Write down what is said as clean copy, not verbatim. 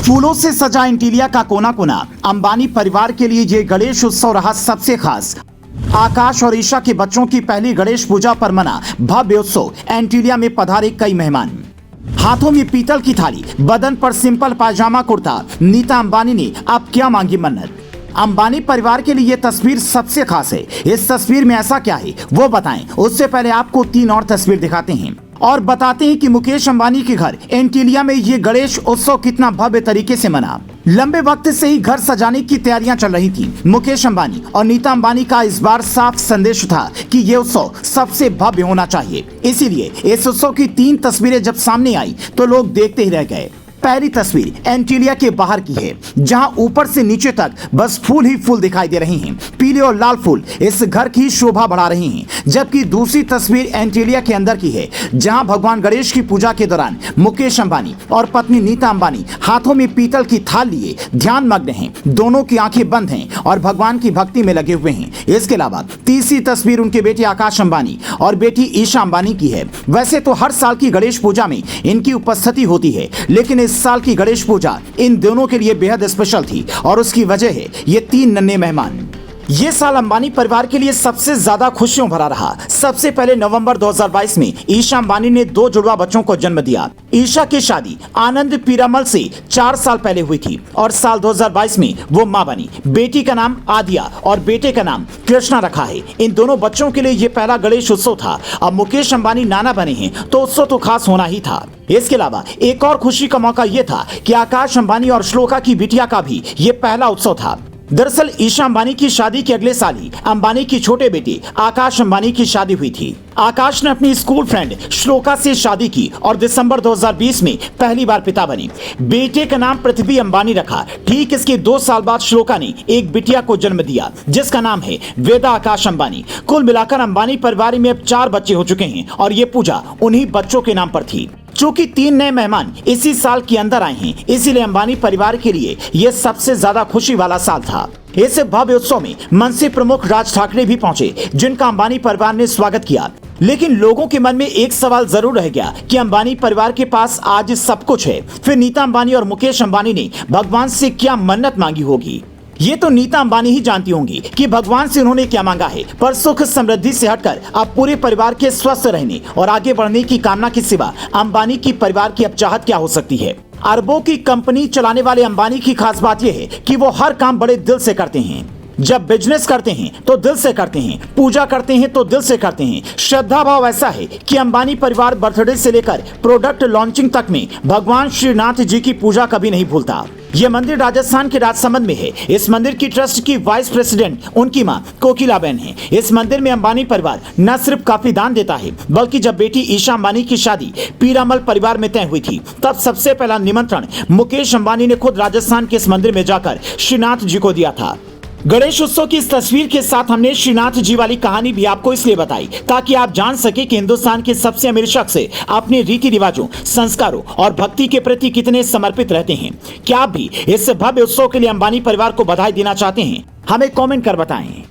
फूलों से सजा एंटीलिया का कोना कोना। अंबानी परिवार के लिए ये गणेश उत्सव रहा सबसे खास। आकाश और ईशा के बच्चों की पहली गणेश पूजा पर मना भव्य उत्सव। एंटीलिया में पधारे कई मेहमान, हाथों में पीतल की थाली, बदन पर सिंपल पायजामा कुर्ता। नीता अंबानी ने अब क्या मांगी मन्नत। अंबानी परिवार के लिए ये तस्वीर सबसे खास है। इस तस्वीर में ऐसा क्या है वो बताएं। उससे पहले आपको 3 और तस्वीर दिखाते हैं और बताते हैं कि मुकेश अंबानी के घर एंटीलिया में ये गणेश उत्सव कितना भव्य तरीके से मना। लंबे वक्त से ही घर सजाने की तैयारियां चल रही थी। मुकेश अंबानी और नीता अंबानी का इस बार साफ संदेश था कि ये उत्सव सबसे भव्य होना चाहिए। इसीलिए इस उत्सव की 3 तस्वीरें जब सामने आई तो लोग देखते ही रह गए। पहली तस्वीर एंटीलिया के बाहर की है, जहां ऊपर से नीचे तक बस फूल ही फूल दिखाई दे रहे हैं। पीले और लाल फूल इस घर की शोभा बढ़ा रहे हैं। जबकि दूसरी तस्वीर एंटीलिया के अंदर की है, जहां भगवान गणेश की पूजा के दौरान मुकेश अंबानी और पत्नी नीता अंबानी हाथों में पीतल की थाल लिए ध्यान मग्न हैं। दोनों की आंखें बंद हैं और भगवान की भक्ति में लगे हुए हैं। इसके अलावा तीसरी तस्वीर उनके बेटे आकाश अंबानी और बेटी ईशा अंबानी की है। वैसे तो हर साल की गणेश पूजा में इनकी उपस्थिति होती है, लेकिन इस साल की गणेश पूजा इन दोनों के लिए बेहद स्पेशल थी और उसकी वजह है ये 3 नन्हे मेहमान। ये साल अंबानी परिवार के लिए सबसे ज्यादा खुशियों भरा रहा। सबसे पहले नवंबर 2022 में ईशा अंबानी ने 2 जुड़वा बच्चों को जन्म दिया। ईशा की शादी आनंद पीरामल से 4 साल पहले हुई थी और साल 2022 में वो मां बनी। बेटी का नाम आदिया और बेटे का नाम कृष्णा रखा है। इन दोनों बच्चों के लिए ये पहला गणेश उत्सव था। अब मुकेश अंबानी नाना बने हैं तो उत्सव तो खास होना ही था। इसके अलावा एक और खुशी का मौका यह था कि आकाश अंबानी और श्लोका की बिटिया का भी ये पहला उत्सव था। दरअसल ईशा अंबानी की शादी के अगले साल ही अंबानी की छोटे बेटे आकाश अंबानी की शादी हुई थी। आकाश ने अपनी स्कूल फ्रेंड श्लोका से शादी की और दिसंबर 2020 में पहली बार पिता बने। बेटे का नाम पृथ्वी अंबानी रखा। ठीक इसके 2 साल बाद श्लोका ने एक बिटिया को जन्म दिया जिसका नाम है वेदा आकाश अंबानी। कुल मिलाकर अंबानी परिवार में अब 4 बच्चे हो चुके हैं और ये पूजा उन्हीं बच्चों के नाम पर थी। चूंकि 3 नए मेहमान इसी साल के अंदर आए हैं, इसीलिए अंबानी परिवार के लिए यह सबसे ज्यादा खुशी वाला साल था। इस भव्य उत्सव में मंच प्रमुख राज ठाकरे भी पहुंचे, जिनका अंबानी परिवार ने स्वागत किया। लेकिन लोगों के मन में एक सवाल जरूर रह गया कि अंबानी परिवार के पास आज सब कुछ है, फिर नीता अंबानी और मुकेश अंबानी ने भगवान से क्या मन्नत मांगी होगी। ये तो नीता अंबानी ही जानती होंगी कि भगवान से उन्होंने क्या मांगा है, पर सुख समृद्धि से हटकर अब पूरे परिवार के स्वस्थ रहने और आगे बढ़ने की कामना के सिवा अंबानी की परिवार की अब चाहत क्या हो सकती है। अरबों की कंपनी चलाने वाले अंबानी की खास बात यह है कि वो हर काम बड़े दिल से करते हैं। जब बिजनेस करते हैं तो दिल से करते हैं, पूजा करते हैं तो दिल से करते हैं। श्रद्धा भाव ऐसा है कि अंबानी परिवार बर्थडे से लेकर प्रोडक्ट लॉन्चिंग तक में भगवान श्रीनाथ जी की पूजा कभी नहीं भूलता। यह मंदिर राजस्थान के राजसमंद में है। इस मंदिर की ट्रस्ट की वाइस प्रेसिडेंट उनकी मां कोकिलाबेन है। इस मंदिर में अंबानी परिवार न सिर्फ काफी दान देता है, बल्कि जब बेटी ईशा अंबानी की शादी पीरामल परिवार में तय हुई थी, तब सबसे पहला निमंत्रण मुकेश अंबानी ने खुद राजस्थान के इस मंदिर में जाकर श्रीनाथ जी को दिया था। गणेश उत्सव की इस तस्वीर के साथ हमने श्रीनाथ जी वाली कहानी भी आपको इसलिए बताई ताकि आप जान सके कि हिंदुस्तान के सबसे अमीर शख्स अपने रीति रिवाजों, संस्कारों और भक्ति के प्रति कितने समर्पित रहते हैं। क्या आप भी इस भव्य उत्सव के लिए अंबानी परिवार को बधाई देना चाहते हैं? हमें कमेंट कर बताएं।